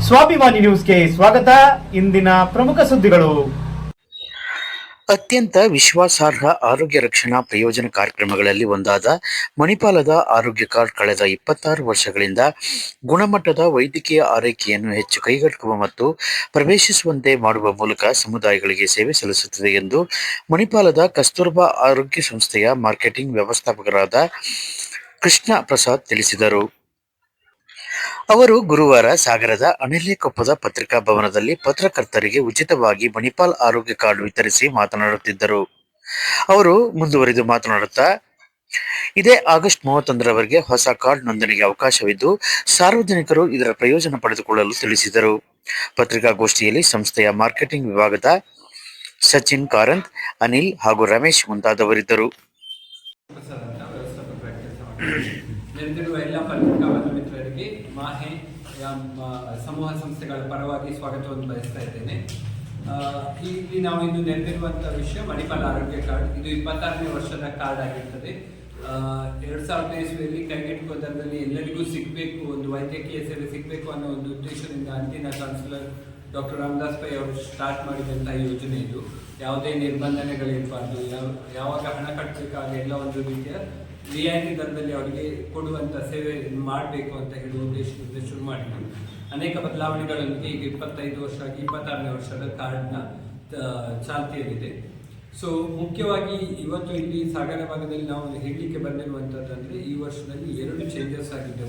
ಸ್ವಾಭಿಮಾನಿ ನ್ಯೂಸ್ಗೆ ಸ್ವಾಗತ. ಇಂದಿನ ಪ್ರಮುಖ ಸುದ್ದಿಗಳು. ಅತ್ಯಂತ ವಿಶ್ವಾಸಾರ್ಹ ಆರೋಗ್ಯ ರಕ್ಷಣಾ ಪ್ರಯೋಜನ ಕಾರ್ಯಕ್ರಮಗಳಲ್ಲಿ ಒಂದಾದ ಮಣಿಪಾಲದ ಆರೋಗ್ಯ ಕಾರ್ಡ್ ಕಳೆದ 26 ವರ್ಷಗಳಿಂದ ಗುಣಮಟ್ಟದ ವೈದ್ಯಕೀಯ ಆರೈಕೆಯನ್ನು ಹೆಚ್ಚು ಕೈಗೆಟುಕುವ ಮತ್ತು ಪ್ರವೇಶಿಸುವಂತೆ ಮಾಡುವ ಮೂಲಕ ಸಮುದಾಯಗಳಿಗೆ ಸೇವೆ ಸಲ್ಲಿಸುತ್ತದೆ ಎಂದು ಮಣಿಪಾಲದ ಕಸ್ತೂರ್ಬಾ ಆರೋಗ್ಯ ಸಂಸ್ಥೆಯ ಮಾರ್ಕೆಟಿಂಗ್ ವ್ಯವಸ್ಥಾಪಕರಾದ ಕೃಷ್ಣ ಪ್ರಸಾದ್ ತಿಳಿಸಿದರು. ಅವರು ಗುರುವಾರ ಸಾಗರದ ಅಣಿಲೆಕೊಪ್ಪದ ಪತ್ರಿಕಾ ಭವನದಲ್ಲಿ ಪತ್ರಕರ್ತರಿಗೆ ಉಚಿತವಾಗಿ ಮಣಿಪಾಲ್ ಆರೋಗ್ಯ ಕಾರ್ಡ್ ವಿತರಿಸಿ ಮಾತನಾಡುತ್ತಿದ್ದರು. ಅವರು ಮುಂದುವರಿದು ಮಾತನಾಡುತ್ತಾ, ಇದೇ ಆಗಸ್ಟ್ 31ರವರೆಗೆ ಹೊಸ ಕಾರ್ಡ್ ನೋಂದಣಿಗೆ ಅವಕಾಶವಿದ್ದು ಸಾರ್ವಜನಿಕರು ಇದರ ಪ್ರಯೋಜನ ಪಡೆದುಕೊಳ್ಳಲು ತಿಳಿಸಿದರು. ಪತ್ರಿಕಾಗೋಷ್ಠಿಯಲ್ಲಿ ಸಂಸ್ಥೆಯ ಮಾರ್ಕೆಟಿಂಗ್ ವಿಭಾಗದ ಸಚಿನ್ ಕಾರಂತ್, ಅನಿಲ್ ಹಾಗೂ ರಮೇಶ್ ಮುಂತಾದವರಿದ್ದರು. ನೆರೆದಿರುವ ಎಲ್ಲ ಪತ್ರಿಕಾ ಮಿತ್ರರಿಗೆ ಮಾಹೆ ಸಮೂಹ ಸಂಸ್ಥೆಗಳ ಪರವಾಗಿ ಸ್ವಾಗತವನ್ನು ಬಯಸ್ತಾ ಇದ್ದೇನೆ. ಇಲ್ಲಿ ನಾವು ಇಂದು ನೆರೆದಿರುವಂಥ ವಿಷಯ ಮಣಿಪಾಲ್ ಆರೋಗ್ಯ ಕಾರ್ಡ್. ಇದು 26ನೇ ವರ್ಷದ ಕಾರ್ಡ್ ಆಗಿರ್ತದೆ. 2000ನೇ ಇಸ್ವಿಯಲ್ಲಿ ಕೈಗೆಟುಕುವ ದರದಲ್ಲಿ ಎಲ್ಲರಿಗೂ ಸಿಗಬೇಕು, ಒಂದು ವೈದ್ಯಕೀಯ ಸೇವೆ ಸಿಗಬೇಕು ಅನ್ನೋ ಒಂದು ಉದ್ದೇಶದಿಂದ ಅಂದಿನ ಚಾನ್ಸಲರ್ ಡಾಕ್ಟರ್ ರಾಮದಾಸ್ ಪೈ ಅವರು ಸ್ಟಾರ್ಟ್ ಮಾಡಿದಂಥ ಯೋಜನೆ ಇದು. ಯಾವುದೇ ನಿರ್ಬಂಧನೆಗಳಿರಬಾರ್ದು, ಯಾವಾಗ ಹಣ ಕಟ್ಟಬೇಕಾಗ ಎಲ್ಲ ಒಂದು ರೀತಿಯ ರಿಯಾಯಿತಿ ದರದಲ್ಲಿ ಅವರಿಗೆ ಕೊಡುವಂಥ ಸೇವೆ ಮಾಡಬೇಕು ಅಂತ ಹೇಳುವ ಉದ್ದೇಶದಿಂದ ಶುರು ಮಾಡಿದ್ದು. ಅನೇಕ ಬದಲಾವಣೆಗಳೊಂದಿಗೆ ಈಗ 25 ವರ್ಷ ಆಗಿ 26ನೇ ವರ್ಷದ ಕಾರ್ಡ್ನ ಚಾಲ್ತಿಯಲ್ಲಿದೆ. ಸೊ ಮುಖ್ಯವಾಗಿ ಇವತ್ತು ಇಲ್ಲಿ ಸಾಗರ ಭಾಗದಲ್ಲಿ ನಾವು ಹೇಳಲಿಕ್ಕೆ ಬಂದಿರುವಂಥದ್ದಂದರೆ ಈ ವರ್ಷದಲ್ಲಿ 2 ಚೇಂಜಸ್ ಆಗಿದೆ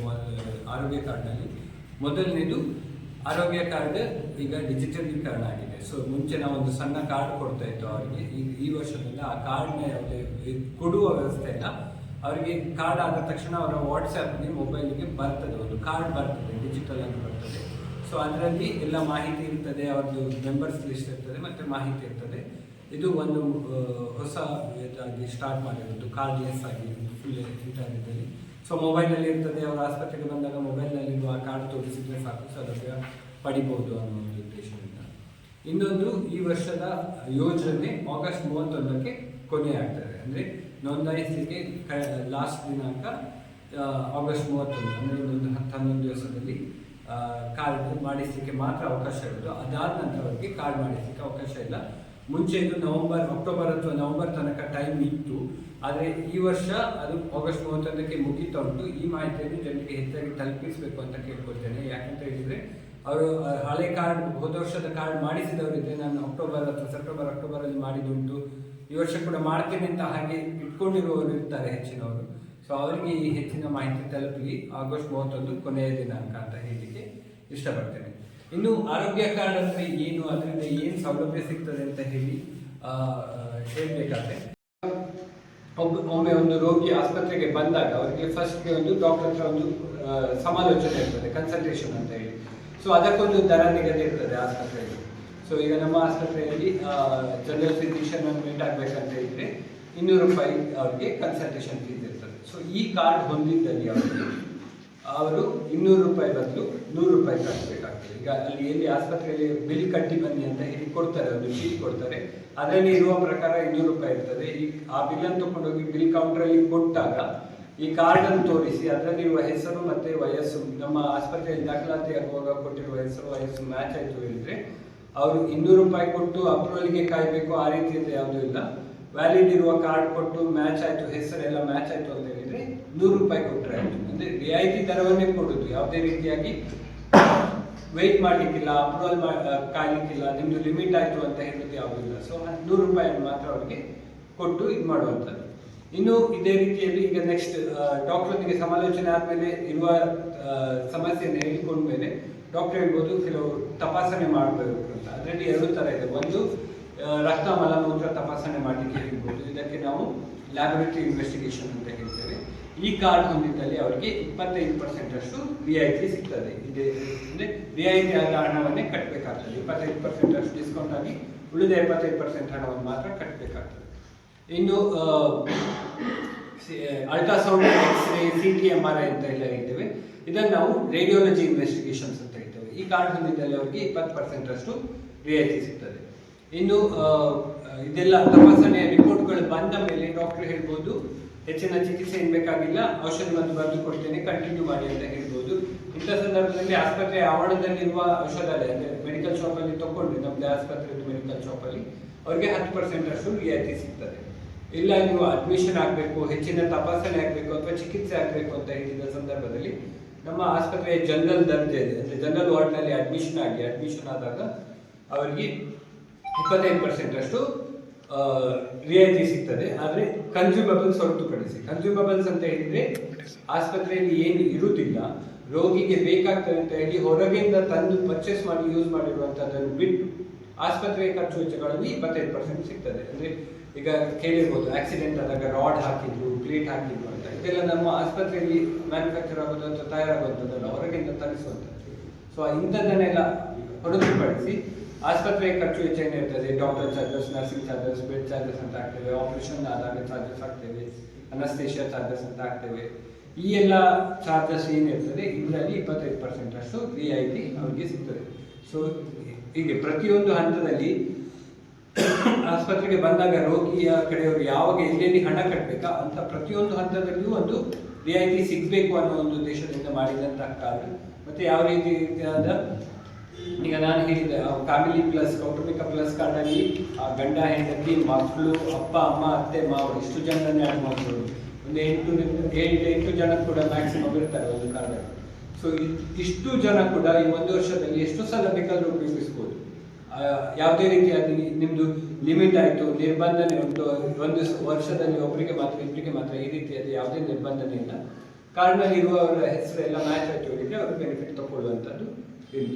ಆರೋಗ್ಯ ಕಾರ್ಡ್ನಲ್ಲಿ. ಮೊದಲನೇದು, ಆರೋಗ್ಯ ಕಾರ್ಡ್ ಈಗ ಡಿಜಿಟಲೀಕರಣ ಆಗಿದೆ. ಸೊ ಮುಂಚೆ ನಾವು ಒಂದು ಸಣ್ಣ ಕಾರ್ಡ್ ಕೊಡ್ತಾ ಇತ್ತು ಅವರಿಗೆ. ಈ ವರ್ಷದಿಂದ ಆ ಕಾರ್ಡ್ನ ಕೊಡುವ ವ್ಯವಸ್ಥೆಯನ್ನು ಅವರಿಗೆ ಕಾರ್ಡ್ ಆದ ತಕ್ಷಣ ಅವರ ವಾಟ್ಸ್ಆ್ಯಪ್ಗೆ ಮೊಬೈಲಿಗೆ ಬರ್ತದೆ, ಒಂದು ಕಾರ್ಡ್ ಬರ್ತದೆ, ಡಿಜಿಟಲ್ ಆಗಿ ಬರ್ತದೆ. ಸೊ ಅದರಲ್ಲಿ ಎಲ್ಲ ಮಾಹಿತಿ ಇರ್ತದೆ, ಅವ್ರದ್ದು ಮೆಂಬರ್ಸ್ ಲಿಸ್ಟ್ ಇರ್ತದೆ ಮತ್ತು ಮಾಹಿತಿ ಇರ್ತದೆ. ಇದು ಒಂದು ಹೊಸ ಇದಾಗಿ ಸ್ಟಾರ್ಟ್ ಮಾಡಿರೋದು, ಕಾರ್ಡ್ಲೆಸ್ ಆಗಿ ಫುಲ್ ಇಂಟರ್ನೆಟಲ್ಲಿ. ಸೊ ಮೊಬೈಲಲ್ಲಿ ಇರ್ತದೆ, ಅವರು ಆಸ್ಪತ್ರೆಗೆ ಬಂದಾಗ ಮೊಬೈಲ್ನಲ್ಲಿರುವ ಆ ಕಾರ್ಡ್ ತೋರಿಸಿದರೆ ಸಾಕು, ಸೌಲಭ್ಯ ಪಡಿಬೋದು ಅನ್ನೋ ಒಂದು ಉದ್ದೇಶದಿಂದ. ಇನ್ನೊಂದು, ಈ ವರ್ಷದ ಯೋಜನೆ ಆಗಸ್ಟ್ 31ಕ್ಕೆ ಕೊನೆ ಆಗ್ತದೆ. ಅಂದರೆ ನೋಂದಾಯಿಸಲಿಕ್ಕೆ ಲಾಸ್ಟ್ ದಿನಾಂಕ ಆಗಸ್ಟ್ 31, ಅಂದರೆ ಇನ್ನೊಂದು 11 ದಿವಸದಲ್ಲಿ ಕಾರ್ಡ್ ಮಾಡಿಸಲಿಕ್ಕೆ ಮಾತ್ರ ಅವಕಾಶ ಇರೋದು. ಅದಾದ ನಂತರ ಅವರಿಗೆ ಕಾರ್ಡ್ ಮಾಡಿಸಲಿಕ್ಕೆ ಅವಕಾಶ ಇಲ್ಲ. ಮುಂಚೆ ಇದು ಅಕ್ಟೋಬರ್ ಅಥವಾ ನವೆಂಬರ್ ತನಕ ಟೈಮ್ ಇತ್ತು. ಆದರೆ ಈ ವರ್ಷ ಅದು ಆಗಸ್ಟ್ 31ಕ್ಕೆ ಮುಗಿತಾ ಉಂಟು. ಈ ಮಾಹಿತಿಯನ್ನು ಜನರಿಗೆ ಹೆಚ್ಚಾಗಿ ತಲುಪಿಸಬೇಕು ಅಂತ ಕೇಳ್ಕೊಳ್ತೇನೆ. ಯಾಕಂತ ಹೇಳಿದರೆ ಅವರು ಹಳೆ ಕಾರ್ಡ್, ಹೋದ ವರ್ಷದ ಕಾರ್ಡ್ ಮಾಡಿಸಿದವರಿದ್ದರೆ ನಾನು ಅಕ್ಟೋಬರ್ ಅಥವಾ ಸೆಪ್ಟೆಂಬರ್ ಅಕ್ಟೋಬರಲ್ಲಿ ಮಾಡಿದುಂಟು, ಈ ವರ್ಷ ಕೂಡ ಮಾಡ್ತೇನೆ ಅಂತ ಹಾಗೆ ಇಟ್ಕೊಂಡಿರುವವರು ಇರ್ತಾರೆ ಹೆಚ್ಚಿನವರು. ಸೊ ಅವರಿಗೆ ಈ ಹೆಚ್ಚಿನ ಮಾಹಿತಿ ತಲುಪಲಿ ಆಗಸ್ಟ್ 31 ಕೊನೆಯ ದಿನಾಂಕ ಅಂತ ಹೇಳಲಿಕ್ಕೆ ಇಷ್ಟಪಡ್ತೇನೆ. ಇನ್ನು ಆರೋಗ್ಯ ಕಾರ್ಡ್ ಅಂದರೆ ಏನು, ಅದರಿಂದ ಏನು ಸೌಲಭ್ಯ ಸಿಗ್ತದೆ ಅಂತ ಹೇಳಬೇಕಾದ್ರೆ, ಒಮ್ಮೆ ಒಂದು ರೋಗಿ ಆಸ್ಪತ್ರೆಗೆ ಬಂದಾಗ ಅವರಿಗೆ ಫಸ್ಟ್ಗೆ ಒಂದು ಡಾಕ್ಟರ್ ಹತ್ರ ಒಂದು ಸಮಾಲೋಚನೆ ಇರ್ತದೆ, ಕನ್ಸಲ್ಟೇಷನ್ ಅಂತ ಹೇಳಿ. ಸೊ ಅದಕ್ಕೊಂದು ದರ ನಿಗದಿ ಇರ್ತದೆ ಆಸ್ಪತ್ರೆಗೆ. ಸೊ ಈಗ ನಮ್ಮ ಆಸ್ಪತ್ರೆಯಲ್ಲಿ ಜನರಲ್ ಫಿಸಿಷಿಯನ್ ಮೀಟ್ ಆಗಬೇಕಂತ ಹೇಳಿದರೆ 200 ರೂಪಾಯಿ ಅವರಿಗೆ ಕನ್ಸಲ್ಟೇಷನ್ ಫೀಸ್ ಇರ್ತದೆ. ಸೊ ಈ ಕಾರ್ಡ್ ಹೊಂದಿದ್ದಲ್ಲಿ ಅವರು 200 ರೂಪಾಯಿ ಬದಲು 100 ರೂಪಾಯಿ ಕಟ್ಟಬೇಕಾಗ್ತದೆ. ಈಗ ಅಲ್ಲಿ ಎಲ್ಲಿ ಆಸ್ಪತ್ರೆಯಲ್ಲಿ ಬಿಲ್ ಕಟ್ಟಿ ಬನ್ನಿ ಅಂತ ಹೇಳಿ ಕೊಡ್ತಾರೆ, ಒಂದು ಶೀಟ್ ಕೊಡ್ತಾರೆ, ಅದರಲ್ಲಿ ಇರುವ ಪ್ರಕಾರ 200 ರೂಪಾಯಿ ಇರ್ತದೆ. ಈ ಆ ಬಿಲ್ಲನ್ನು ತಗೊಂಡೋಗಿ ಬಿಲ್ ಕೌಂಟ್ರಲ್ಲಿ ಕೊಟ್ಟಾಗ ಈ ಕಾರ್ಡನ್ನು ತೋರಿಸಿ ಅದರಲ್ಲಿರುವ ಹೆಸರು ಮತ್ತು ವಯಸ್ಸು, ನಮ್ಮ ಆಸ್ಪತ್ರೆಯಲ್ಲಿ ದಾಖಲಾತಿ ಆಗುವಾಗ ಕೊಟ್ಟಿರುವ ಹೆಸರು ವಯಸ್ಸು ಮ್ಯಾಚ್ ಆಯಿತು ಹೇಳಿದರೆ ಅವರು 200 ರೂಪಾಯಿ ಕೊಟ್ಟು ಅಪ್ರೂವಲ್ಗೆ ಕಾಯಬೇಕು, ಆ ರೀತಿಯಿಂದ ಯಾವುದೂ ಇಲ್ಲ. ವ್ಯಾಲಿಡ್ ಇರುವ ಕಾರ್ಡ್ ಕೊಟ್ಟು ಮ್ಯಾಚ್ ಆಯಿತು, ಹೆಸರೆಲ್ಲ ಮ್ಯಾಚ್ ಆಯಿತು ಅಂತ ಹೇಳಿದರೆ 100 ರೂಪಾಯಿ ಕೊಟ್ಟರೆ ಆಯಿತು. ಅಂದರೆ ರಿಯಾಯಿತಿ ದರವನ್ನೇ ಕೊಡೋದು, ಯಾವುದೇ ರೀತಿಯಾಗಿ ವೆಯ್ಟ್ ಮಾಡಲಿಕ್ಕಿಲ್ಲ, ಅಪ್ರೂವಲ್ ಕಾಯಲಿಕ್ಕಿಲ್ಲ, ನಿಮ್ಮದು ಲಿಮಿಟ್ ಆಯಿತು ಅಂತ ಹೇಳೋದು ಯಾವುದೂ ಇಲ್ಲ. ಸೊ 100 ರೂಪಾಯಿಯನ್ನು ಮಾತ್ರ ಅವರಿಗೆ ಕೊಟ್ಟು ಇದು ಮಾಡುವಂಥದ್ದು. ಇನ್ನು ಇದೇ ರೀತಿಯಲ್ಲಿ ಈಗ ನೆಕ್ಸ್ಟ್ ಡಾಕ್ಟ್ರೊಂದಿಗೆ ಸಮಾಲೋಚನೆ ಆದಮೇಲೆ ಇರುವ ಸಮಸ್ಯೆಯನ್ನು ಹೇಳಿಕೊಂಡ್ಮೇಲೆ ಡಾಕ್ಟರ್ ಹೇಳ್ಬೋದು ಕೆಲವು ತಪಾಸಣೆ ಮಾಡಬೇಕು ಅಂತ. ಅದರಲ್ಲಿ 2 ಥರ ಇದೆ. ಒಂದು, ರಕ್ತ ಮಲಮೂತ್ರ ತಪಾಸಣೆ ಮಾಡಲಿಕ್ಕೆ ಹೇಳ್ಬೋದು, ಇದಕ್ಕೆ ನಾವು ಲ್ಯಾಬೊರೇಟರಿ ಇನ್ವೆಸ್ಟಿಗೇಷನ್ ಅಂತ ಹೇಳ್ತೇವೆ. ಈ ಕಾರ್ಡ್ ಹೊಂದಿದ್ದಲ್ಲಿ ಅವರಿಗೆ 25% ಅಷ್ಟು ರಿಯಾಯಿತಿ ಸಿಗ್ತದೆ. ಇದೆ ಅಂದರೆ ರಿಯಾಯಿತಿ ಆದ ಹಣವನ್ನೇ ಕಟ್ಟಬೇಕಾಗ್ತದೆ. 25% ಅಷ್ಟು ಡಿಸ್ಕೌಂಟ್ ಆಗಿ ಉಳಿದ 75% ಹಣವನ್ನು ಮಾತ್ರ ಕಟ್ಟಬೇಕಾಗ್ತದೆ. ಇನ್ನು ಅಲ್ಟ್ರಾಸೌಂಡ್, ಎಕ್ಸ್ರೇ, CT, MRI ಅಂತ ಎಲ್ಲ ಹೇಳ್ತೇವೆ. ಇದನ್ನು ನಾವು ರೇಡಿಯಾಲಜಿ ಇನ್ವೆಸ್ಟಿಗೇಷನ್ಸ್ ಅಂತ ಹೇಳ್ತೇವೆ. ಈ ಕಾರ್ಡ್ ಹೊಂದಿದ್ದಲ್ಲಿ ಅವರಿಗೆ 20% ಅಷ್ಟು ರಿಯಾಯಿತಿ ಸಿಗ್ತದೆ. ಇನ್ನು ಇದೆಲ್ಲ ತಪಾಸಣೆಯ ರಿಪೋರ್ಟ್ಗಳು ಬಂದ ಮೇಲೆ ಡಾಕ್ಟರ್ ಹೇಳ್ಬೋದು ಹೆಚ್ಚಿನ ಚಿಕಿತ್ಸೆ ಏನು ಬೇಕಾಗಿಲ್ಲ, ಔಷಧ ಮತ್ತು ಬರೆದು ಕೊಡ್ತೇನೆ, ಕಂಟಿನ್ಯೂ ಮಾಡಿ ಅಂತ ಹೇಳ್ಬೋದು. ಇಂಥ ಸಂದರ್ಭದಲ್ಲಿ ಆಸ್ಪತ್ರೆ ಆವರಣದಲ್ಲಿರುವ ಔಷಧಾಲಯ ಅಂದರೆ ಮೆಡಿಕಲ್ ಶಾಪಲ್ಲಿ ತಗೊಂಡ್ರೆ, ನಮ್ಮದೇ ಆಸ್ಪತ್ರೆದು ಮೆಡಿಕಲ್ ಶಾಪಲ್ಲಿ ಅವ್ರಿಗೆ 10% ಅಷ್ಟು ರಿಯಾಯಿತಿ ಸಿಗ್ತದೆ. ಇಲ್ಲ ನೀವು ಅಡ್ಮಿಷನ್ ಆಗಬೇಕು, ಹೆಚ್ಚಿನ ತಪಾಸಣೆ ಆಗಬೇಕು ಅಥವಾ ಚಿಕಿತ್ಸೆ ಆಗಬೇಕು ಅಂತ ಹೇಳಿದ ಸಂದರ್ಭದಲ್ಲಿ ನಮ್ಮ ಆಸ್ಪತ್ರೆಯ ಜನರಲ್ ದರ್ಜೆ ಇದೆ, ಅಂದರೆ ಜನರಲ್ ವಾರ್ಡ್ನಲ್ಲಿ ಅಡ್ಮಿಷನ್ ಆದಾಗ ಅವರಿಗೆ 25% ಅಷ್ಟು ರಿಯಾಯಿತಿ ಸಿಗ್ತದೆ. ಆದರೆ ಕನ್ಸ್ಯೂಮಬಲ್ಸ್ ಹೊರತುಪಡಿಸಿ, ಕನ್ಸ್ಯೂಮಬಲ್ಸ್ ಅಂತ ಹೇಳಿದ್ರೆ ಆಸ್ಪತ್ರೆಯಲ್ಲಿ ಏನು ಇರುವುದಿಲ್ಲ, ರೋಗಿಗೆ ಬೇಕಾಗ್ತದೆ ಅಂತ ಹೇಳಿ ಹೊರಗಿಂದ ತಂದು ಪರ್ಚೇಸ್ ಮಾಡಿ ಯೂಸ್ ಮಾಡಿರುವಂಥದ್ದನ್ನು ಬಿಟ್ಟು ಆಸ್ಪತ್ರೆಯ ಖರ್ಚು ವೆಚ್ಚಗಳಲ್ಲಿ 25% ಸಿಗ್ತದೆ. ಅಂದರೆ ಈಗ ಕೇಳಿರ್ಬೋದು, ಆಕ್ಸಿಡೆಂಟ್ ಆದಾಗ ರಾಡ್ ಹಾಕಿದ್ರು, ಪ್ಲೇಟ್ ಹಾಕಿದ್ರು ಅಂತ, ಇದೆಲ್ಲ ನಮ್ಮ ಆಸ್ಪತ್ರೆಯಲ್ಲಿ ಮ್ಯಾನುಫ್ಯಾಕ್ಚರ್ ಆಗೋದು ಅಥವಾ ತಯಾರಾಗುವಂಥದ್ದಲ್ಲ, ಹೊರಗಿಂದ ತರಿಸುವಂಥದ್ದು. ಸೊ ಇಂಥದ್ದನ್ನೆಲ್ಲ ಹೊರತುಪಡಿಸಿ ಆಸ್ಪತ್ರೆಯ ಖರ್ಚು ವೆಚ್ಚ ಏನಿರ್ತದೆ, doctor charges, nursing charges, bed charges ಅಂತ ಆಗ್ತೇವೆ, ಆಪರೇಷನ್ ಆದಾಗ ಚಾರ್ಜಸ್ ಆಗ್ತೇವೆ, ಅನಸ್ತೇಷಿಯಾ ಚಾರ್ಜಸ್ ಅಂತ ಆಗ್ತೇವೆ. ಈ ಎಲ್ಲ ಚಾರ್ಜಸ್ ಏನಿರ್ತದೆ ಇದರಲ್ಲಿ 25% ಅಷ್ಟು ರಿಯಾಯಿತಿ ಅವರಿಗೆ ಸಿಗ್ತದೆ. ಸೊ ಹೀಗೆ ಪ್ರತಿಯೊಂದು ಹಂತದಲ್ಲಿ ಆಸ್ಪತ್ರೆಗೆ ಬಂದಾಗ ರೋಗಿಯ ಕಡೆಯವರು ಯಾವಾಗ ಎಲ್ಲೆಲ್ಲಿ ಹಣ ಕಟ್ಟಬೇಕಾ ಅಂತ ಪ್ರತಿಯೊಂದು ಹಂತದಲ್ಲಿಯೂ ಒಂದು ರಿಯಾಯಿತಿ ಸಿಗಬೇಕು ಅನ್ನೋ ಒಂದು ಉದ್ದೇಶದಿಂದ ಮಾಡಿದಂತಹ ಕಾರ್ಡ್. ಮತ್ತು ಯಾವ ರೀತಿಯಾದ, ಈಗ ನಾನು ಹೇಳಿದೆ ಫ್ಯಾಮಿಲಿ ಪ್ಲಸ್ ಕೌಟುಂಬಿಕ ಪ್ಲಸ್ ಕಾರ್ಡಲ್ಲಿ ಗಂಡ ಹೆಂಡತಿ ಮಕ್ಕಳು ಅಪ್ಪ ಅಮ್ಮ ಅತ್ತೆ ಮಾವ ಇಷ್ಟು ಜನರನ್ನೇ ಆ್ಯಡ್ ಮಾಡ್ಬೋದು. ಒಂದು 8 ಜನ ಕೂಡ ಮ್ಯಾಕ್ಸಿಮಮ್ ಇರ್ತಾರೆ ಒಂದು ಕಾರ್ಡಲ್ಲಿ. ಸೊ ಇಷ್ಟು ಜನ ಕೂಡ ಈ 1 ವರ್ಷದಲ್ಲಿ ಎಷ್ಟು ಸಲ ಬೇಕಾದರೂ ಉಪಯೋಗಿಸ್ಬೋದು. ಯಾವುದೇ ರೀತಿಯಾಗಿ ನಿಮ್ಮದು ಲಿಮಿಟ್ ಆಯಿತು, ನಿರ್ಬಂಧನೆ ಉಂಟು, 1 ವರ್ಷದಲ್ಲಿ ಒಬ್ಬರಿಗೆ ಮಾತ್ರ ಇಬ್ಬರಿಗೆ ಮಾತ್ರ, ಈ ರೀತಿಯಾದ ಯಾವುದೇ ನಿರ್ಬಂಧನೆ ಇಲ್ಲ. ಕಾರ್ಡ್ನಲ್ಲಿ ಇರುವವರ ಹೆಸರು ಎಲ್ಲ ಮ್ಯಾಚ್ ಆಯಿತು ಹೇಳಿದರೆ ಅವರು ಬೆನಿಫಿಟ್ ತಗೊಳ್ಳುವಂಥದ್ದು ಇಲ್ಲ.